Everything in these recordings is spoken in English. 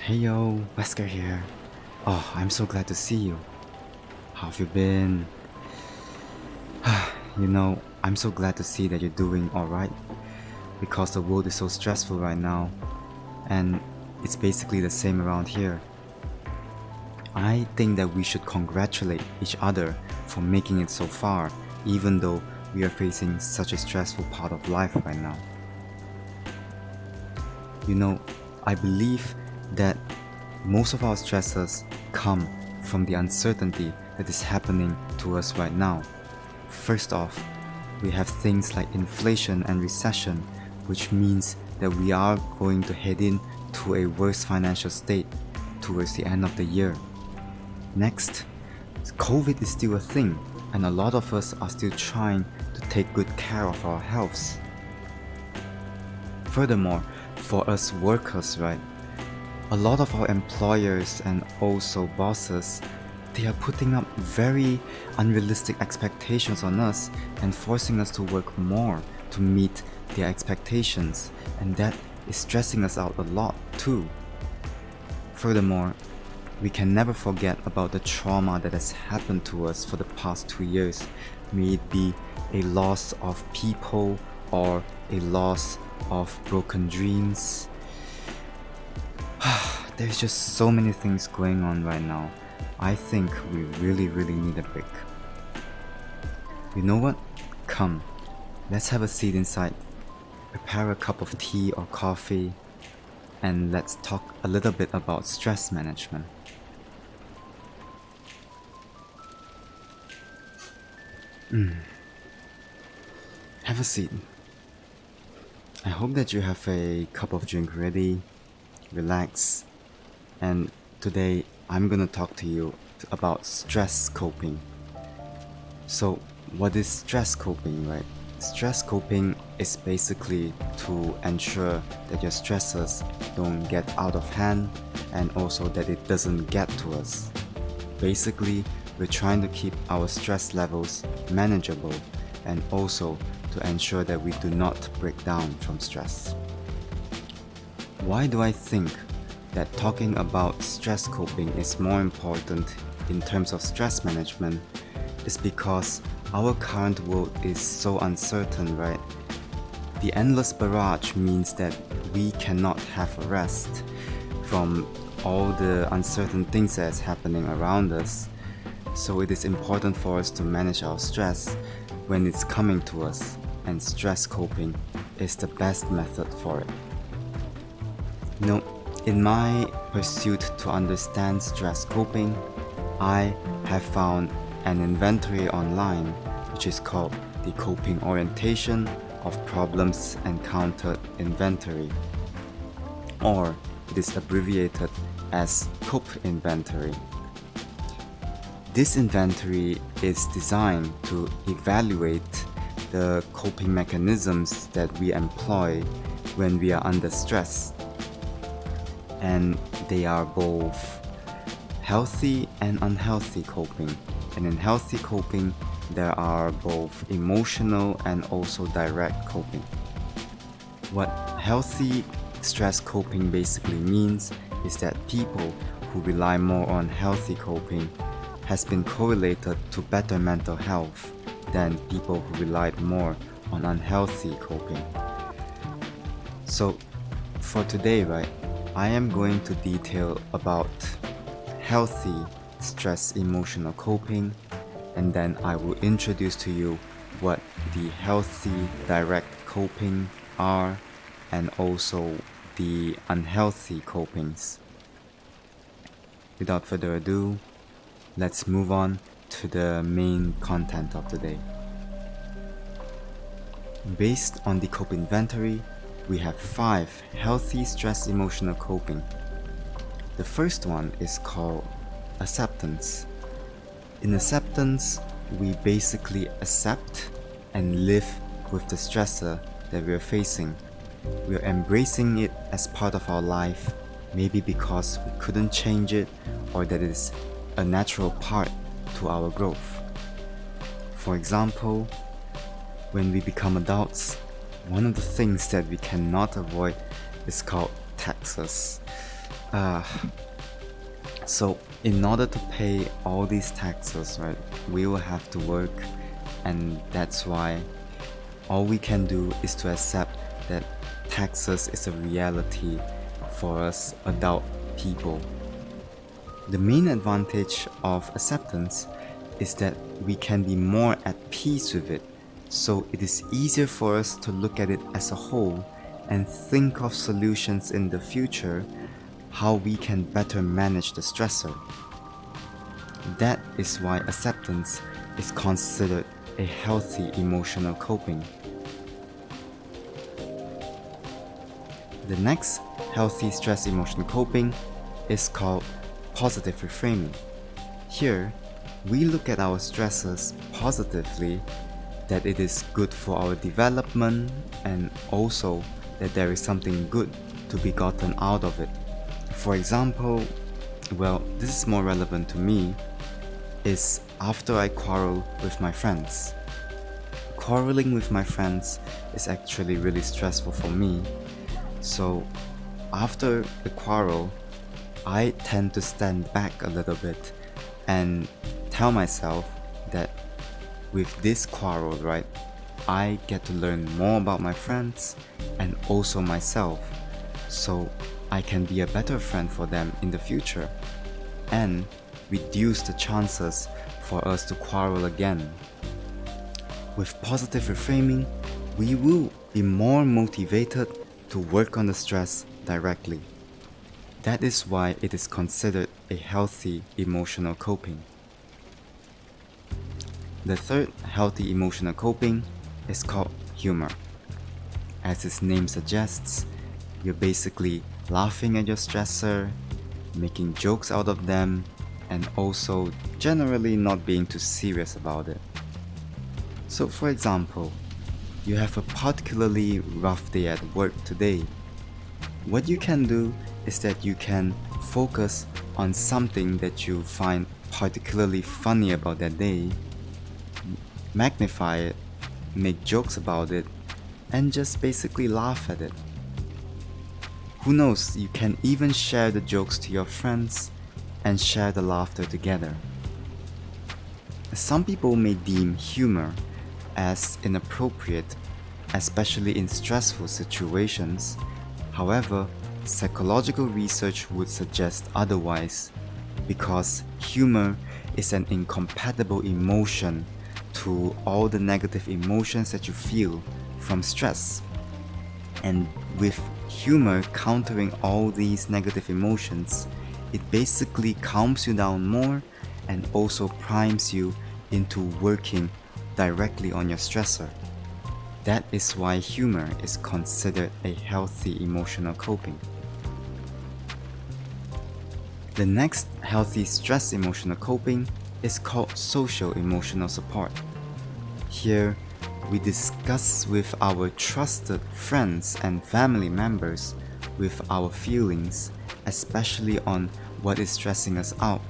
Hey yo, Wesker here. Oh, I'm so glad to see you. How have you been? I'm so glad to see that you're doing alright because the world is so stressful right now, and it's basically the same around here. I think that we should congratulate each other for making it so far, even though we are facing such a stressful part of life right now. You know, I believe that most of our stresses come from the uncertainty that is happening to us right now. First off, we have things like inflation and recession, which means that we are going to head in to a worse financial state towards the end of the year. Next, COVID is still a thing, and a lot of us are still trying to take good care of our healths. Furthermore, for us workers, right, a lot of our employers and also bosses, they are putting up very unrealistic expectations on us and forcing us to work more to meet their expectations, and that is stressing us out a lot too. Furthermore, we can never forget about the trauma that has happened to us for the past 2 years, may it be a loss of people or a loss of broken dreams. There's just so many things going on right now. I think we really need a break. You know what? Come, let's have a seat inside, prepare a cup of tea or coffee, and let's talk a little bit about stress management. Have a seat. I hope that you have a cup of drink ready, relax, and today I'm gonna talk to you about stress coping. So, what is stress coping, right? Stress coping is basically to ensure that your stresses don't get out of hand and also that it doesn't get to us. Basically, we're trying to keep our stress levels manageable and also to ensure that we do not break down from stress. Why do I think that talking about stress coping is more important in terms of stress management is because our current world is so uncertain, right? The endless barrage means that we cannot have a rest from all the uncertain things that's happening around us. So it is important for us to manage our stress when it's coming to us, and stress coping is the best method for it. In my pursuit to understand stress coping, I have found an inventory online which is called the Coping Orientation of Problems Encountered Inventory, or it is abbreviated as COPE Inventory. This inventory is designed to evaluate the coping mechanisms that we employ when we are under stress, and they are both healthy and unhealthy coping. And in healthy coping, there are both emotional and also direct coping. What healthy stress coping basically means is that people who rely more on healthy coping has been correlated to better mental health than people who relied more on unhealthy coping. So for today, right, I am going to detail about healthy stress emotional coping, and then I will introduce to you what the healthy direct coping are and also the unhealthy copings. Without further ado, let's move on to the main content of the day. Based on the COPE inventory, we have 5 healthy stress emotional coping. The first one is called acceptance. In acceptance, we basically accept and live with the stressor that we are facing. We are embracing it as part of our life, maybe because we couldn't change it or that it is a natural part to our growth. For example, when we become adults, one of the things that we cannot avoid is called taxes. So in order to pay all these taxes, right, we will have to work, and that's why all we can do is to accept that taxes is a reality for us adult people. The main advantage of acceptance is that we can be more at peace with it, so it is easier for us to look at it as a whole and think of solutions in the future, how we can better manage the stressor. That is why acceptance is considered a healthy emotional coping. The next healthy stress emotional coping is called positive reframing. Here, we look at our stresses positively, that it is good for our development, and also that there is something good to be gotten out of it. For example, well, this is more relevant to me, is after I quarrel with my friends. Quarreling with my friends is actually really stressful for me. So after the quarrel, I tend to stand back a little bit and tell myself that with this quarrel, right, I get to learn more about my friends and also myself, so I can be a better friend for them in the future and reduce the chances for us to quarrel again. With positive reframing, we will be more motivated to work on the stress directly. That is why it is considered a healthy emotional coping. The third healthy emotional coping is called humor. As its name suggests, you're basically laughing at your stressor, making jokes out of them, and also generally not being too serious about it. So for example, you have a particularly rough day at work today. What you can do is that you can focus on something that you find particularly funny about that day, magnify it, make jokes about it, and just basically laugh at it. Who knows, you can even share the jokes to your friends and share the laughter together. Some people may deem humor as inappropriate, especially in stressful situations. However, psychological research would suggest otherwise, because humor is an incompatible emotion to all the negative emotions that you feel from stress. And with humor countering all these negative emotions, it basically calms you down more and also primes you into working directly on your stressor. That is why humor is considered a healthy emotional coping. The next healthy stress emotional coping is called social emotional support. Here, we discuss with our trusted friends and family members with our feelings, especially on what is stressing us out,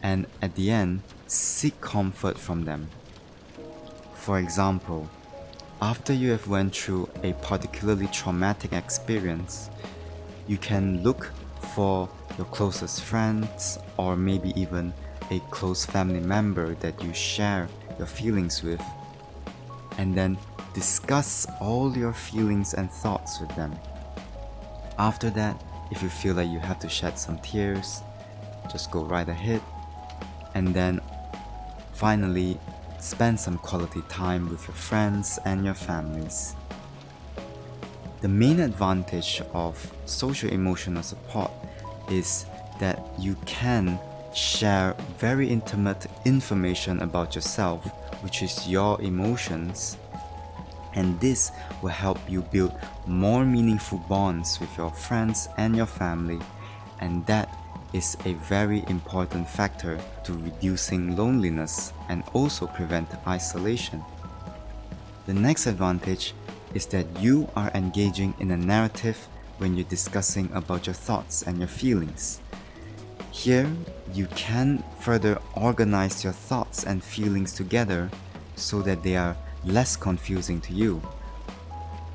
and at the end, seek comfort from them. For example, after you have went through a particularly traumatic experience, you can look for your closest friends or maybe even a close family member that you share your feelings with, and then discuss all your feelings and thoughts with them. After that, if you feel like you have to shed some tears, just go right ahead, and then finally spend some quality time with your friends and your families. The main advantage of social emotional support is that you can share very intimate information about yourself, which is your emotions, and this will help you build more meaningful bonds with your friends and your family, and that is a very important factor to reducing loneliness and also prevent isolation. The next advantage is that you are engaging in a narrative when you're discussing about your thoughts and your feelings. Here, you can further organize your thoughts and feelings together so that they are less confusing to you.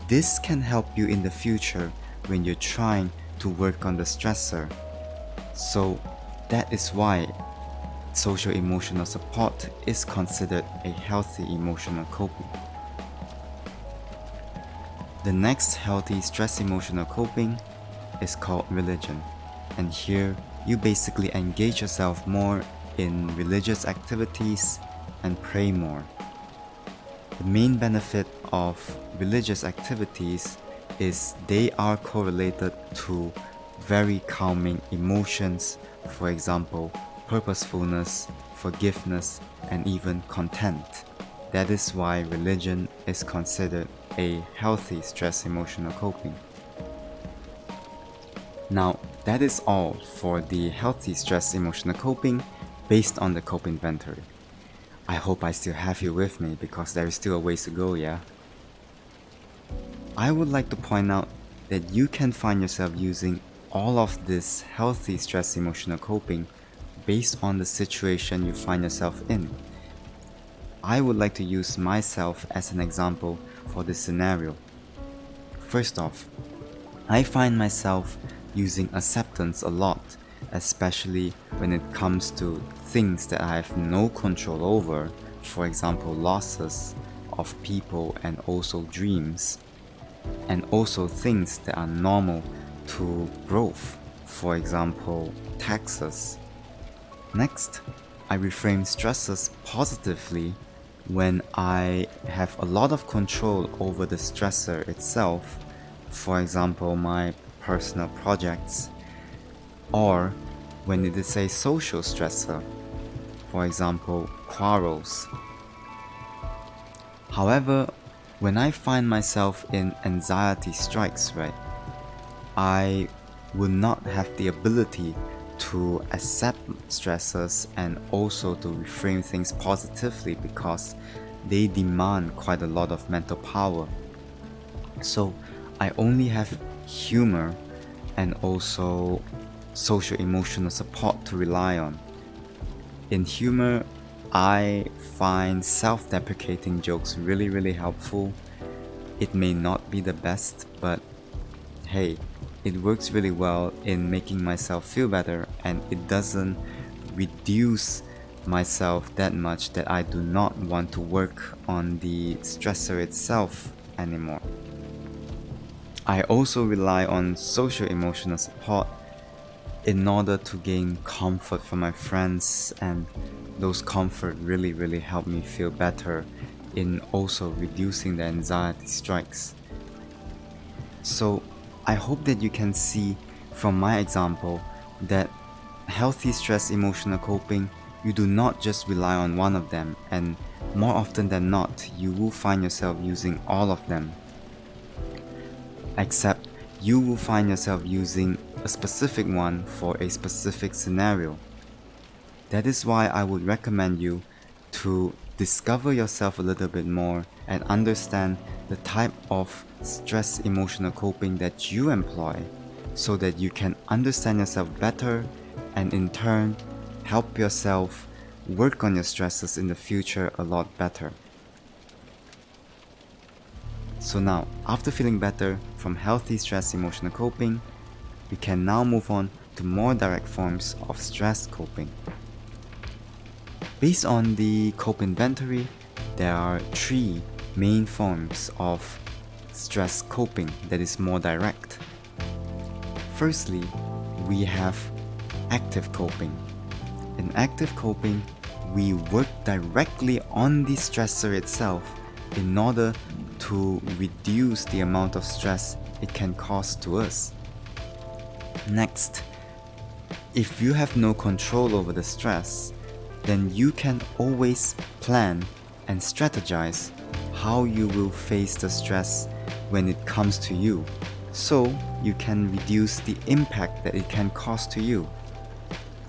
This can help you in the future when you're trying to work on the stressor. So that is why social emotional support is considered a healthy emotional coping. The next healthy stress emotional coping is called religion, and here you basically engage yourself more in religious activities and pray more. The main benefit of religious activities is they are correlated to very calming emotions, for example, purposefulness, forgiveness, and even content. That is why religion is considered a healthy stress emotional coping. Now, that is all for the healthy stress emotional coping based on the cope inventory. I hope I still have you with me because there is still a ways to go, yeah? I would like to point out that you can find yourself using all of this healthy stress emotional coping based on the situation you find yourself in. I would like to use myself as an example for this scenario. First off, I find myself using acceptance a lot, especially when it comes to things that I have no control over, for example losses of people and also dreams, and also things that are normal to growth, for example taxes. Next, I reframe stresses positively when I have a lot of control over the stressor itself, for example my personal projects, or when it is a social stressor, for example quarrels. However, when I find myself in anxiety strikes, right, I will not have the ability to accept stresses and also to reframe things positively because they demand quite a lot of mental power. So I only have humor and also social emotional support to rely on. In humor, I find self-deprecating jokes really helpful. It may not be the best, but hey, it works really well in making myself feel better, and it doesn't reduce myself that much that I do not want to work on the stressor itself anymore. I also rely on social emotional support in order to gain comfort from my friends, and those comfort really help me feel better in also reducing the anxiety strikes. So I hope that you can see from my example that healthy stress emotional coping, you do not just rely on one of them, and more often than not you will find yourself using all of them, except you will find yourself using a specific one for a specific scenario. That is why I would recommend you to discover yourself a little bit more and understand the type of stress emotional coping that you employ, so that you can understand yourself better and in turn help yourself work on your stresses in the future a lot better. So now, after feeling better from healthy stress emotional coping, we can now move on to more direct forms of stress coping. Based on the cope inventory, there are three main forms of stress coping that is more direct. Firstly, we have active coping. In active coping, we work directly on the stressor itself in order to reduce the amount of stress it can cause to us. Next, if you have no control over the stress, then you can always plan and strategize how you will face the stress when it comes to you, so you can reduce the impact that it can cause to you.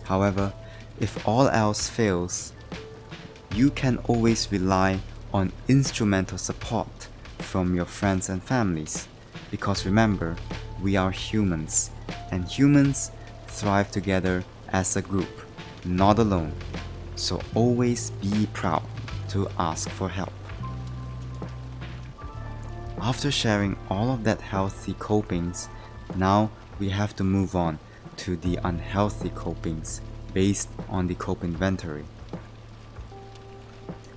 However, if all else fails, you can always rely on instrumental support from your friends and families, because remember, we are humans, and humans thrive together as a group, not alone. So always be proud to ask for help. After sharing all of that healthy copings, now we have to move on to the unhealthy copings based on the cope inventory.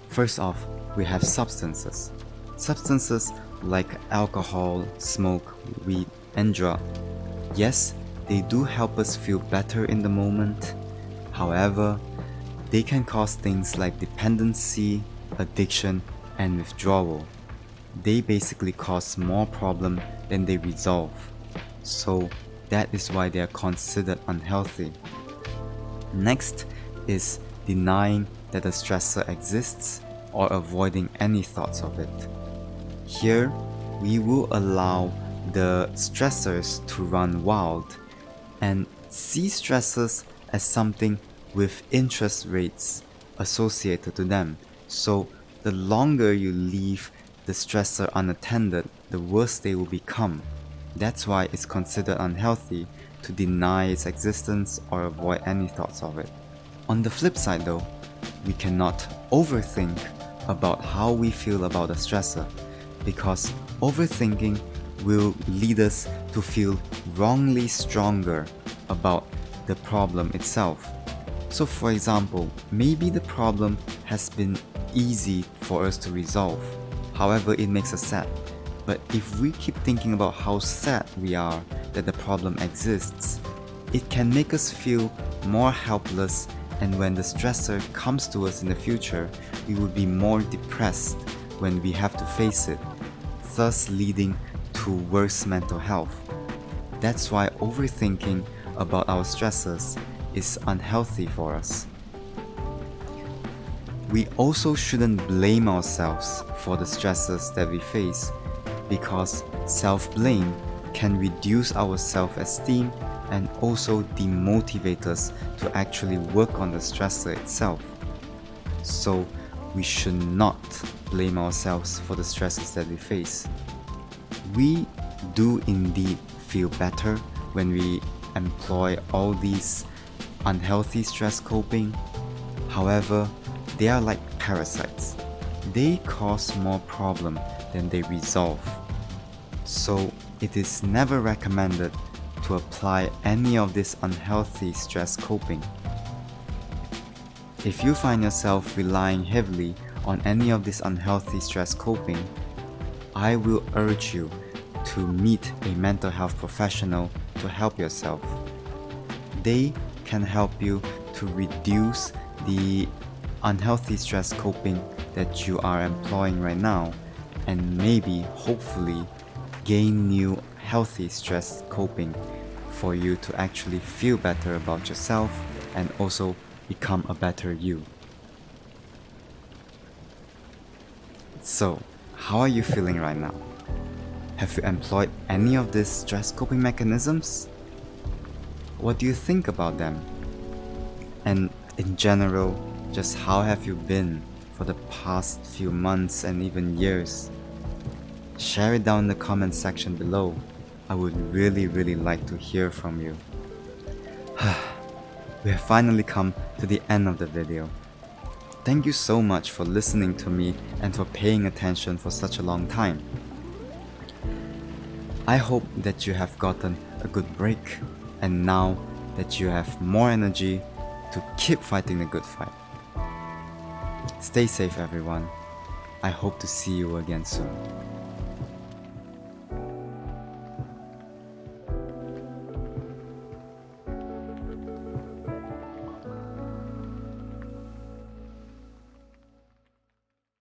First off, we have substances. Substances like alcohol, smoke, weed, and drug. Yes, they do help us feel better in the moment. However, they can cause things like dependency, addiction, and withdrawal. They basically cause more problem than they resolve. So that is why they are considered unhealthy. Next is denying that a stressor exists or avoiding any thoughts of it. Here, we will allow the stressors to run wild and see stressors as something with interest rates associated to them. So the longer you leave the stressor unattended, the worse they will become. That's why it's considered unhealthy to deny its existence or avoid any thoughts of it. On the flip side though, we cannot overthink about how we feel about a stressor, because overthinking will lead us to feel wrongly stronger about the problem itself. So for example, maybe the problem has been easy for us to resolve, however it makes us sad. But if we keep thinking about how sad we are that the problem exists, it can make us feel more helpless, and when the stressor comes to us in the future, we will be more depressed when we have to face it, thus leading to worse mental health. That's why overthinking about our stressors is unhealthy for us. We also shouldn't blame ourselves for the stressors that we face, because self-blame can reduce our self-esteem and also demotivate us to actually work on the stressor itself. So we should not blame ourselves for the stresses that we face. We do indeed feel better when we employ all these unhealthy stress coping. However, they are like parasites. They cause more problem than they resolve. So it is never recommended to apply any of this unhealthy stress coping. If you find yourself relying heavily on any of this unhealthy stress coping, I will urge you to meet a mental health professional to help yourself. They can help you to reduce the unhealthy stress coping that you are employing right now, and maybe, hopefully, gain new healthy stress coping for you to actually feel better about yourself and also become a better you. So, how are you feeling right now? Have you employed any of these stress coping mechanisms? What do you think about them? And in general, just how have you been for the past few months and even years? Share it down in the comment section below. I would really like to hear from you. We have finally come to the end of the video. Thank you so much for listening to me and for paying attention for such a long time. I hope that you have gotten a good break, and now that you have more energy to keep fighting the good fight. Stay safe everyone. I hope to see you again soon.